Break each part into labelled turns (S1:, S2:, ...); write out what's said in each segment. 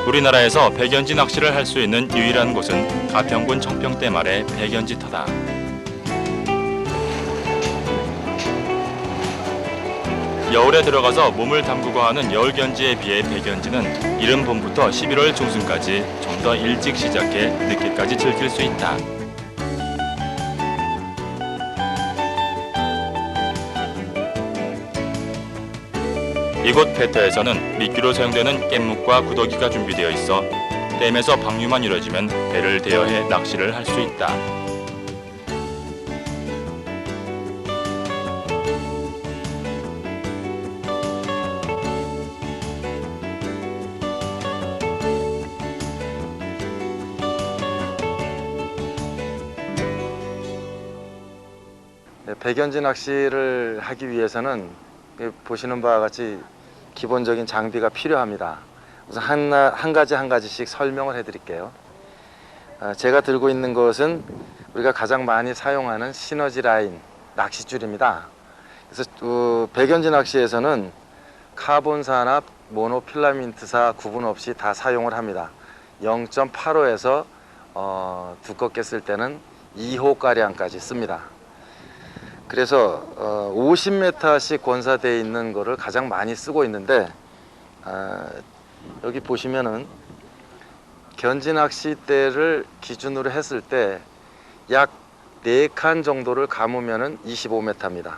S1: 우리나라에서 백연지 낚시를 할 수 있는 유일한 곳은 가평군 청평댐 아래 백연지터다. 여울에 들어가서 몸을 담그고 하는 여울견지에 비해 백연지는 이른 봄부터 11월 중순까지 좀 더 일찍 시작해 늦게까지 즐길 수 있다. 이곳 배터에서는 미끼로 사용되는 깻묵과 구더기가 준비되어 있어 댐에서 방류만 이루어지면 배를 대여해 낚시를 할 수 있다.
S2: 백연지 낚시를 하기 위해서는 보시는 바와 같이 기본적인 장비가 필요합니다. 우선 한 가지씩 설명을 해드릴게요. 제가 들고 있는 것은 우리가 가장 많이 사용하는 시너지 라인 낚싯줄입니다. 그래서 백연지 낚시에서는 카본사나 모노필라멘트사 구분 없이 다 사용을 합니다. 0.85에서 두껍게 쓸 때는 2호가량까지 씁니다. 그래서 50m씩 권사되어 있는 거를 가장 많이 쓰고 있는데, 여기 보시면은 견지 낚싯대를 기준으로 했을 때 약 4칸 정도를 감으면은 25m입니다.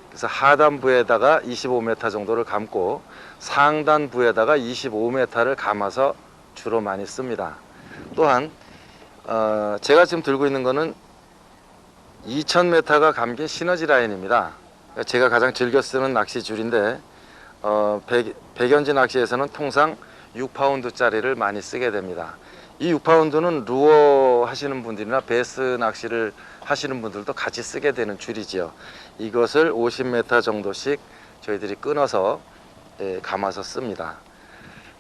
S2: 그래서 하단부에다가 25m 정도를 감고 상단부에다가 25m를 감아서 주로 많이 씁니다. 또한 제가 지금 들고 있는 거는 2000m가 감긴 시너지 라인입니다. 제가 가장 즐겨 쓰는 낚시줄인데 백연지 낚시에서는 통상 6파운드짜리를 많이 쓰게 됩니다. 이 6파운드는 루어 하시는 분들이나 베스 낚시를 하시는 분들도 같이 쓰게 되는 줄이지요. 이것을 50m 정도씩 저희들이 끊어서 감아서 씁니다.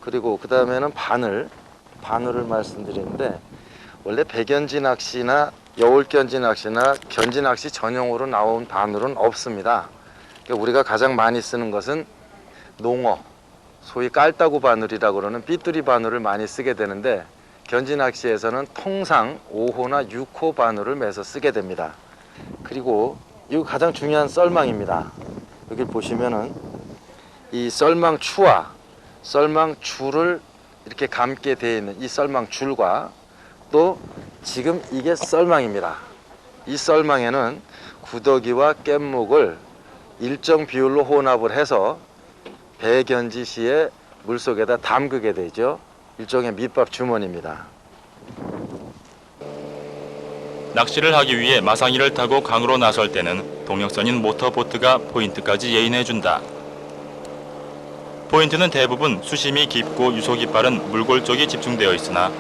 S2: 그리고 그 다음에는 바늘을 말씀드리는데, 원래 백연지 낚시나 여울견지 낚시나 견지 낚시 전용으로 나온 바늘은 없습니다. 그러니까 우리가 가장 많이 쓰는 것은 농어, 소위 깔따구 바늘이라고 그러는 삐뚤이 바늘을 많이 쓰게 되는데, 견지 낚시에서는 통상 5호나 6호 바늘을 매서 쓰게 됩니다. 그리고 이거 가장 중요한 썰망입니다. 여기 보시면은 이 썰망추와 썰망줄을 이렇게 감게 되어 있는 이 썰망줄과 또 지금 이게 썰망입니다. 이 썰망에는 구더기와 깻묵을 일정 비율로 혼합을 해서 백연지 시에 물속에다 담그게 되죠. 일종의 밑밥 주머니입니다.
S1: 낚시를 하기 위해 마상이를 타고 강으로 나설 때는 동역선인 모터보트가 포인트까지 예인해준다. 포인트는 대부분 수심이 깊고 유속이 빠른 물골 쪽이 집중되어 있으나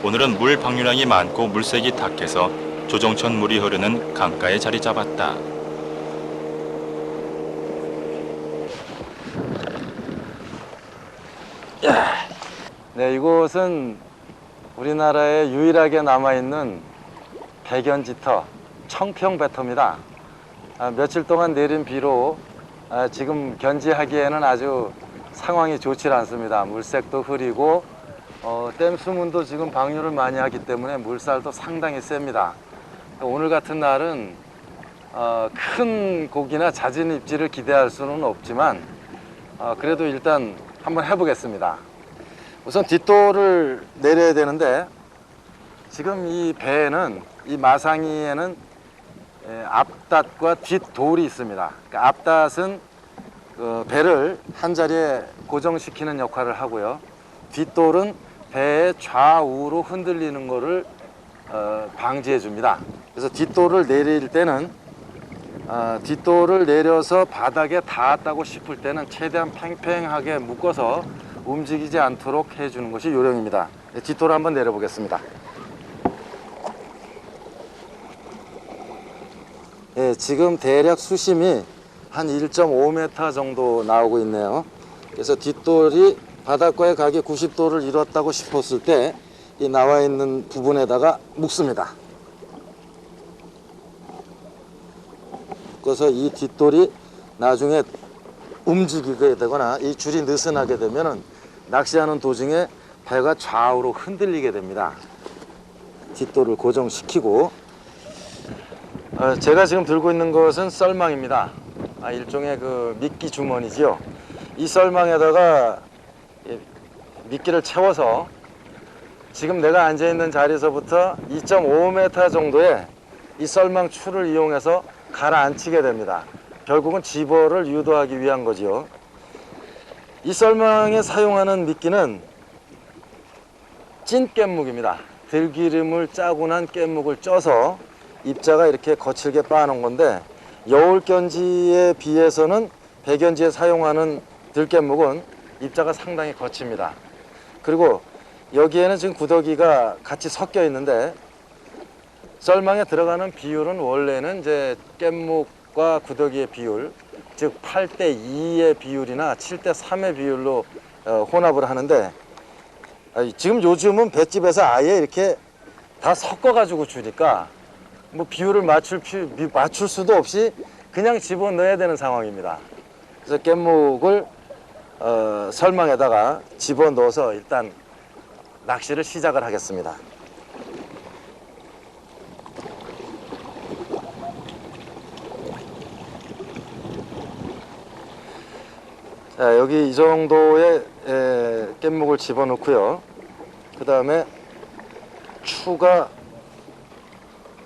S1: 오늘은 물 방류량이 많고 물색이 탁해서 조정천 물이 흐르는 강가에 자리 잡았다.
S2: 네, 이곳은 우리나라에 유일하게 남아있는 백연지터 청평배터입니다. 며칠 동안 내린 비로 지금 견지하기에는 아주 상황이 좋지 않습니다. 물색도 흐리고 댐 수문도 지금 방류를 많이 하기 때문에 물살도 상당히 셉니다. 오늘 같은 날은 큰 고기나 잦은 입질을 기대할 수는 없지만 그래도 일단 한번 해보겠습니다. 우선 뒷돌을 내려야 되는데, 지금 이 배에는, 이 마상이에는 앞닷과 뒷돌이 있습니다. 그러니까 앞닷은 배를 한 자리에 고정시키는 역할을 하고요. 뒷돌은 배의 좌우로 흔들리는 것을 방지해 줍니다. 그래서 뒷돌을 내릴 때는 뒷돌을 내려서 바닥에 닿았다고 싶을 때는 최대한 팽팽하게 묶어서 움직이지 않도록 해주는 것이 요령입니다. 뒷돌을 한번 내려보겠습니다. 네, 지금 대략 수심이 한 1.5m 정도 나오고 있네요. 그래서 뒷돌이 바닷가의 각이 90도를 이뤘다고 싶었을 때 이 나와 있는 부분에다가 묶습니다. 그래서 이 뒷돌이 나중에 움직이게 되거나 이 줄이 느슨하게 되면은 낚시하는 도중에 배가 좌우로 흔들리게 됩니다. 뒷돌을 고정시키고, 제가 지금 들고 있는 것은 썰망입니다. 일종의 그 미끼 주머니지요. 이 썰망에다가 미끼를 채워서 지금 내가 앉아있는 자리에서부터 2.5m 정도의 이 썰망 추를 이용해서 가라앉히게 됩니다. 결국은 집어를 유도하기 위한 거지요. 이 썰망에 사용하는 미끼는 찐 깻묵입니다. 들기름을 짜고 난 깻묵을 쪄서 입자가 이렇게 거칠게 빻아놓은 건데, 여울견지에 비해서는 배견지에 사용하는 들깻묵은 입자가 상당히 거칩니다. 그리고 여기에는 지금 구더기가 같이 섞여 있는데, 썰망에 들어가는 비율은 원래는 이제 깻묵과 구더기의 비율, 즉 8:2의 비율이나 7:3의 비율로 혼합을 하는데, 지금 요즘은 볏집에서 아예 이렇게 다 섞어 가지고 주니까 뭐 비율을 맞출 수도 없이 그냥 집어넣어야 되는 상황입니다. 그래서 깻묵을 설망에다가 집어넣어서 일단 낚시를 시작을 하겠습니다. 자, 여기 이 정도의 깻묵을 집어넣고요. 그 다음에 추가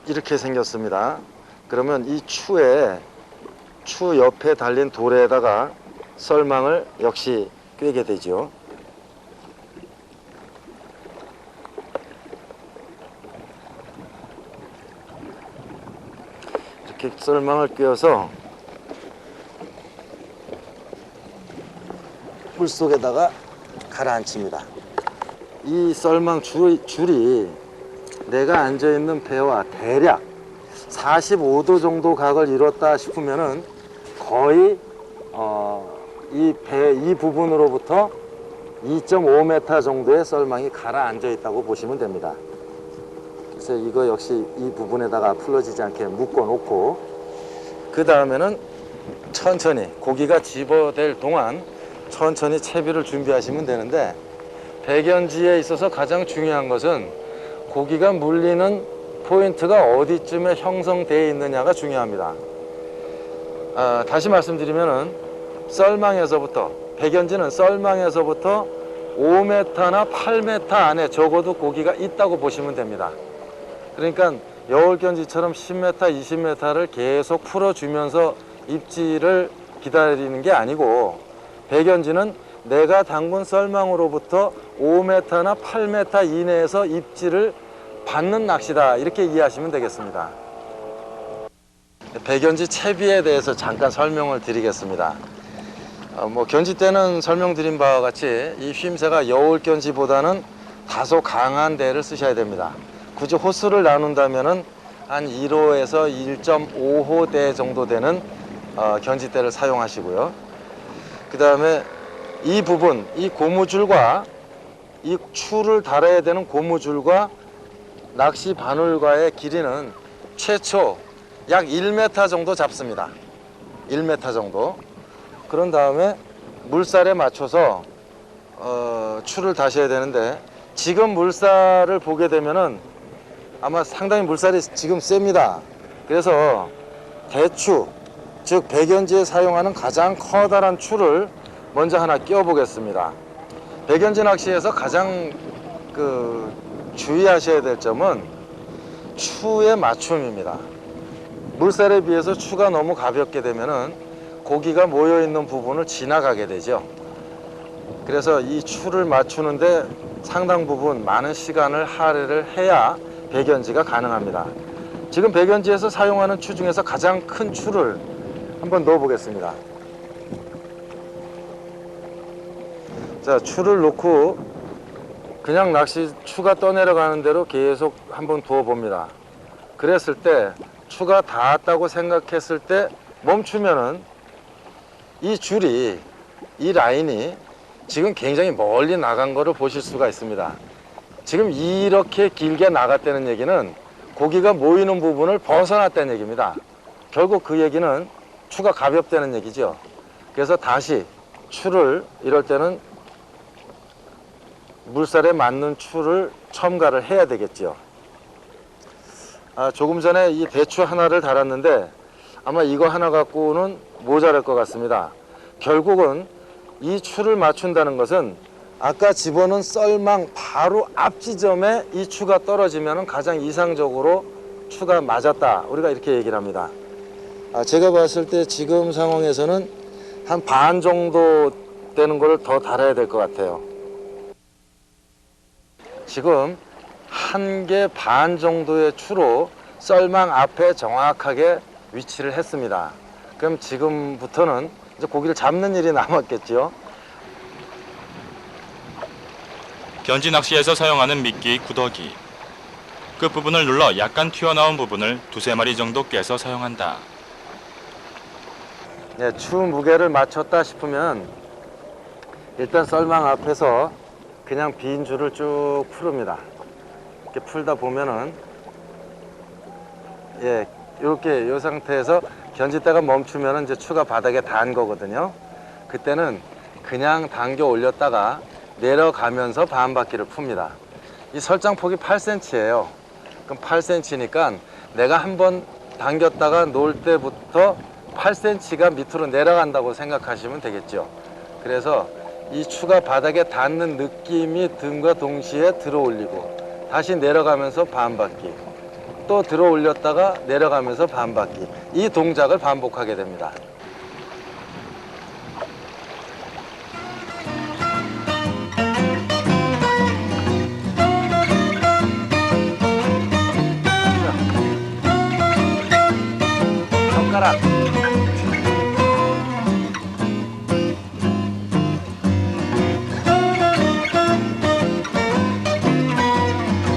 S2: 이렇게 생겼습니다. 그러면 이 추 옆에 달린 돌에다가 썰망을 역시 꿰게 되죠. 이렇게 썰망을 꿰어서 물속에다가 가라앉힙니다. 이 썰망 줄이 내가 앉아있는 배와 대략 45도 정도 각을 이뤘다 싶으면은 거의 이 부분으로부터 2.5m 정도의 썰망이 가라앉아 있다고 보시면 됩니다. 그래서 이거 역시 이 부분에다가 풀러지지 않게 묶어 놓고, 그 다음에는 천천히 고기가 집어댈 동안 천천히 채비를 준비하시면 되는데, 배견지에 있어서 가장 중요한 것은 고기가 물리는 포인트가 어디쯤에 형성되어 있느냐가 중요합니다. 다시 말씀드리면은 썰망에서부터, 배견지는 썰망에서부터 5m나 8m 안에 적어도 고기가 있다고 보시면 됩니다. 그러니까 여울견지처럼 10m, 20m를 계속 풀어주면서 입질을 기다리는 게 아니고, 배견지는 내가 담근 썰망으로부터 5m나 8m 이내에서 입질을 받는 낚시다, 이렇게 이해하시면 되겠습니다. 배견지 채비에 대해서 잠깐 설명을 드리겠습니다. 견지 때는 설명드린 바와 같이 이 휘임새가 여울견지보다는 다소 강한 대를 쓰셔야 됩니다. 굳이 호수를 나눈다면은 한 1호에서 1.5호 대 정도 되는 견지대를 사용하시고요. 그 다음에 이 부분, 이 고무줄과 이 추를 달아야 되는 고무줄과 낚시 바늘과의 길이는 최초 약 1m 정도 잡습니다. 1m 정도. 그런 다음에 물살에 맞춰서 추를 다셔야 되는데, 지금 물살을 보게 되면은 아마 상당히 물살이 지금 셉니다. 그래서 대추, 즉 배견지에 사용하는 가장 커다란 추를 먼저 하나 끼워 보겠습니다. 배견지 낚시에서 가장 주의하셔야 될 점은 추의 맞춤입니다. 물살에 비해서 추가 너무 가볍게 되면은 고기가 모여 있는 부분을 지나가게 되죠. 그래서 이 추를 맞추는데 상당 부분 많은 시간을 할애를 해야 배견지가 가능합니다. 지금 배견지에서 사용하는 추 중에서 가장 큰 추를 한번 넣어 보겠습니다. 자, 추를 놓고 그냥 추가 떠내려가는 대로 계속 한번 두어 봅니다. 그랬을 때 추가 닿았다고 생각했을 때 멈추면은 이 라인이 지금 굉장히 멀리 나간 거를 보실 수가 있습니다. 지금 이렇게 길게 나갔다는 얘기는 고기가 모이는 부분을 벗어났다는 얘기입니다. 결국 그 얘기는 추가 가볍다는 얘기죠. 그래서 다시 추를 이럴 때는 물살에 맞는 추를 첨가를 해야 되겠죠. 조금 전에 이 배추 하나를 달았는데 아마 이거 하나 갖고는 모자랄 것 같습니다. 결국은 이 추를 맞춘다는 것은 아까 집어넣은 썰망 바로 앞 지점에 이 추가 떨어지면 가장 이상적으로 추가 맞았다, 우리가 이렇게 얘기를 합니다. 제가 봤을 때 지금 상황에서는 한 반 정도 되는 걸 더 달아야 될 것 같아요. 지금 1개 반 정도의 추로 썰망 앞에 정확하게 위치를 했습니다. 그럼 지금부터는 이제 고기를 잡는 일이 남았겠죠.
S1: 변지 낚시에서 사용하는 미끼 구더기. 끝부분을 눌러 약간 튀어나온 부분을 2~3마리 정도 깨서 사용한다.
S2: 추 무게를 맞췄다 싶으면 일단 썰망 앞에서 그냥 빈 줄을 쭉 풀읍니다. 이렇게 풀다 보면은 이렇게 이 상태에서 견지대가 멈추면은 이제 추가 바닥에 닿은 거거든요. 그때는 그냥 당겨 올렸다가 내려가면서 반 바퀴를 풉니다. 이 설장폭이 8cm예요. 그럼 8cm니까 내가 한번 당겼다가 놓을 때부터 8cm가 밑으로 내려간다고 생각하시면 되겠죠. 그래서 이 추가 바닥에 닿는 느낌이 듦과 동시에 들어 올리고 다시 내려가면서 반 바퀴, 또 들어 올렸다가 내려가면서 반 바퀴, 이 동작을 반복하게 됩니다. 손가락.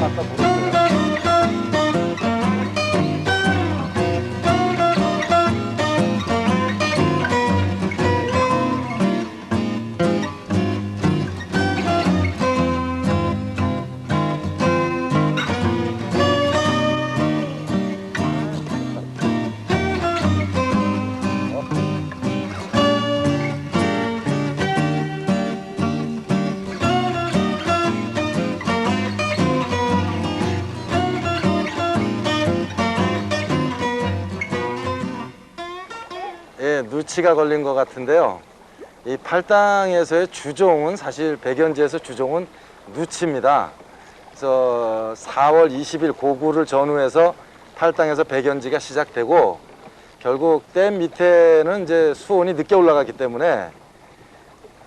S2: 아까 물었어요. 누치가 걸린 것 같은데요. 이 팔당에서의 주종은 사실 백연지에서 주종은 누치입니다. 그래서 4월 20일 고구를 전후해서 팔당에서 백연지가 시작되고 결국 댐 밑에는 이제 수온이 늦게 올라가기 때문에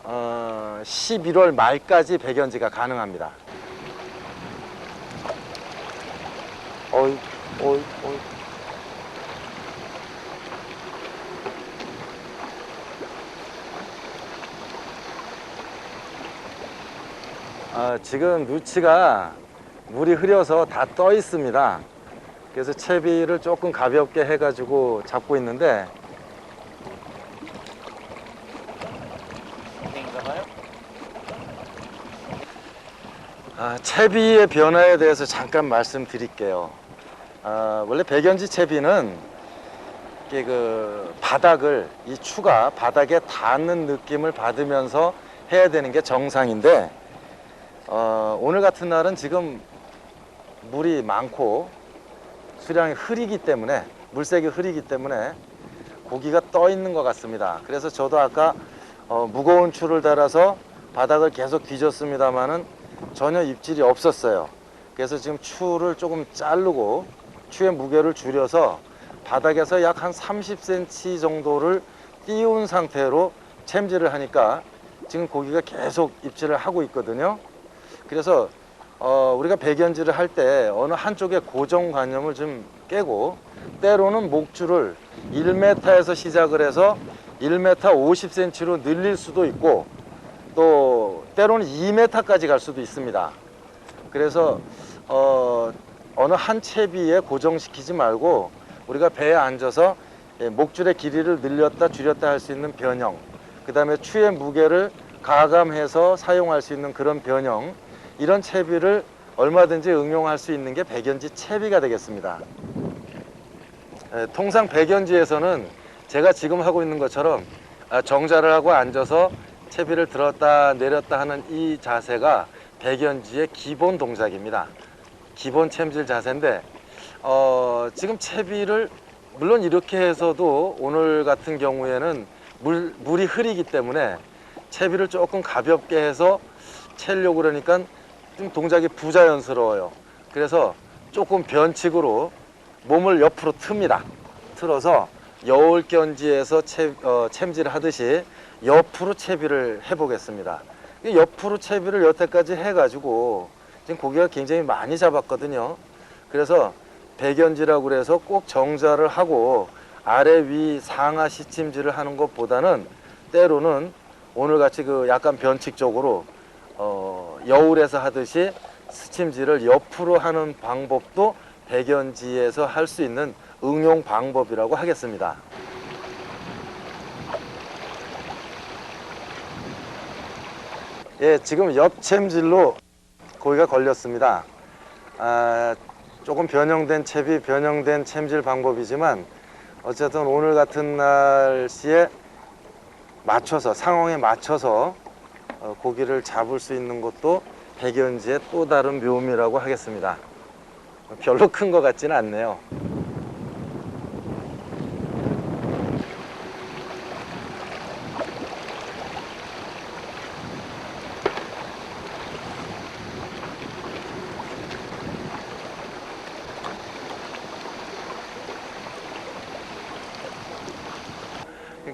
S2: 11월 말까지 백연지가 가능합니다. 어이. 지금 누치가 물이 흐려서 다 떠 있습니다. 그래서 채비를 조금 가볍게 해가지고 잡고 있는데 채비의 변화에 대해서 잠깐 말씀드릴게요. 원래 백연지 채비는 그 바닥을, 이 추가 바닥에 닿는 느낌을 받으면서 해야 되는 게 정상인데 오늘 같은 날은 지금 물이 많고 수량이 흐리기 때문에, 물색이 흐리기 때문에 고기가 떠 있는 것 같습니다. 그래서 저도 아까 무거운 추를 달아서 바닥을 계속 뒤졌습니다만은 전혀 입질이 없었어요. 그래서 지금 추를 조금 자르고 추의 무게를 줄여서 바닥에서 약 한 30cm 정도를 띄운 상태로 챔질을 하니까 지금 고기가 계속 입질을 하고 있거든요. 그래서 우리가 백연지를 할 때 어느 한쪽의 고정관념을 좀 깨고, 때로는 목줄을 1m에서 시작을 해서 1m 50cm로 늘릴 수도 있고 또 때로는 2m까지 갈 수도 있습니다. 그래서 어느 한 채비에 고정시키지 말고 우리가 배에 앉아서 목줄의 길이를 늘렸다 줄였다 할 수 있는 변형, 그 다음에 추의 무게를 가감해서 사용할 수 있는 그런 변형, 이런 채비를 얼마든지 응용할 수 있는 게 백연지 채비가 되겠습니다. 통상 백연지에서는 제가 지금 하고 있는 것처럼 정자를 하고 앉아서 채비를 들었다 내렸다 하는 이 자세가 백연지의 기본 동작입니다. 기본 챔질 자세인데 지금 채비를 물론 이렇게 해서도 오늘 같은 경우에는 물이 흐리기 때문에 채비를 조금 가볍게 해서 채려고 그러니까 좀 동작이 부자연스러워요. 그래서 조금 변칙으로 몸을 옆으로 틉니다. 틀어서 여울견지에서 챔질을 하듯이 옆으로 채비를 해보겠습니다. 옆으로 채비를 여태까지 해가지고 지금 고기가 굉장히 많이 잡았거든요. 그래서 백연지라고 그래서 꼭 정자를 하고 아래 위 상하 시침질을 하는 것보다는 때로는 오늘같이 그 약간 변칙적으로 여울에서 하듯이 스침질을 옆으로 하는 방법도 백연지에서 할 수 있는 응용 방법이라고 하겠습니다. 예, 지금 옆챔질로 고기가 걸렸습니다. 조금 변형된 채비, 변형된 챔질 방법이지만 어쨌든 오늘 같은 날씨에 맞춰서, 상황에 맞춰서 고기를 잡을 수 있는 것도 백연지의 또 다른 묘미라고 하겠습니다. 별로 큰 것 같지는 않네요.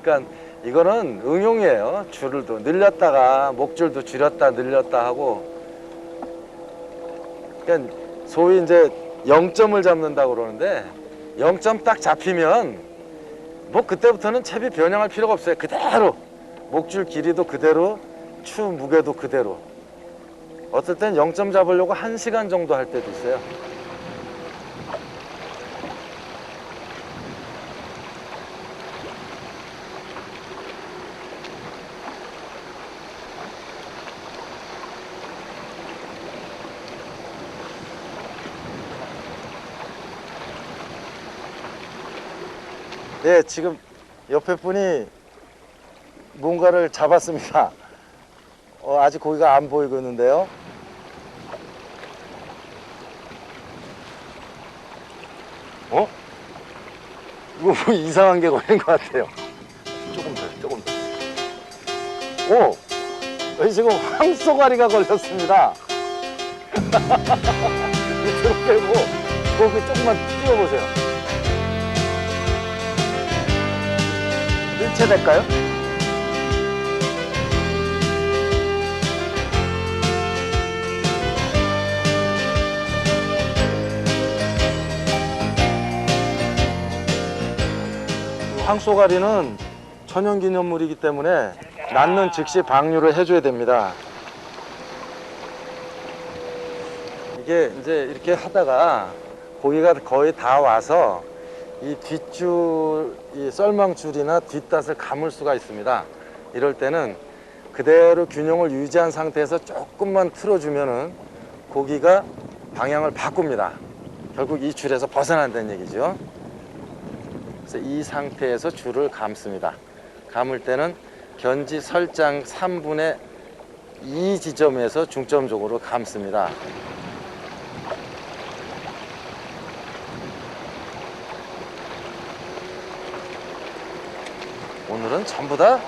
S2: 그러니까 이거는 응용이에요. 줄을도 늘렸다가 목줄도 줄였다 늘렸다 하고, 그러니까 소위 이제 0점을 잡는다고 그러는데 0점 딱 잡히면 뭐 그때부터는 채비 변형할 필요가 없어요. 그대로 목줄 길이도 그대로, 추 무게도 그대로. 어떨 땐 0점 잡으려고 1시간 정도 할 때도 있어요. 네, 지금 옆에 분이 뭔가를 잡았습니다. 아직 고기가 안 보이고 있는데요. 이거 뭐 이상한 게 걸린 것 같아요. 조금 더. 여기 지금 황쏘가리가 걸렸습니다. 밑으로 빼고 고기 조금만 띄워보세요. 일체 될까요? 황쏘가리는 천연기념물이기 때문에 낳는 즉시 방류를 해줘야 됩니다. 이게 이제 이렇게 하다가 고기가 거의 다 와서 이 뒷줄, 이 썰망줄이나 뒷닷을 감을 수가 있습니다. 이럴 때는 그대로 균형을 유지한 상태에서 조금만 틀어주면은 고기가 방향을 바꿉니다. 결국 이 줄에서 벗어난다는 얘기죠. 그래서 이 상태에서 줄을 감습니다. 감을 때는 견지 설장 3분의 2 지점에서 중점적으로 감습니다. 오늘은 전부 다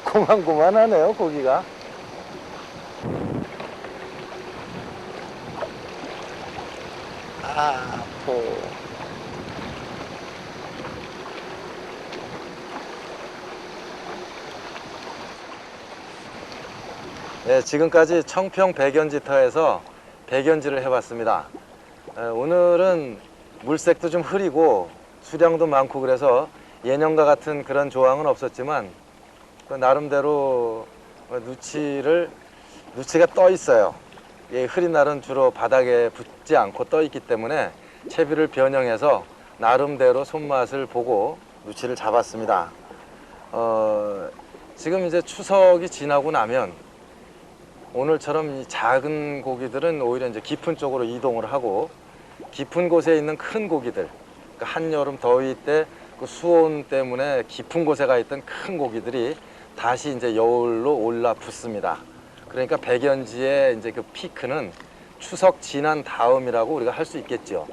S2: 고만고만하네요, 고기가. 네, 지금까지 청평 백연지터에서 백연지를 해봤습니다. 오늘은 물색도 좀 흐리고 수량도 많고 그래서 예년과 같은 그런 조항은 없었지만 나름대로 누치가 떠 있어요. 흐린 날은 주로 바닥에 붙지 않고 떠 있기 때문에 채비를 변형해서 나름대로 손맛을 보고 누치를 잡았습니다. 지금 이제 추석이 지나고 나면 오늘처럼 이 작은 고기들은 오히려 이제 깊은 쪽으로 이동을 하고, 깊은 곳에 있는 큰 고기들, 그러니까 한여름 더위 때 그 수온 때문에 깊은 곳에 가 있던 큰 고기들이 다시 이제 여울로 올라 붙습니다. 그러니까 백연지의 이제 그 피크는 추석 지난 다음이라고 우리가 할 수 있겠죠.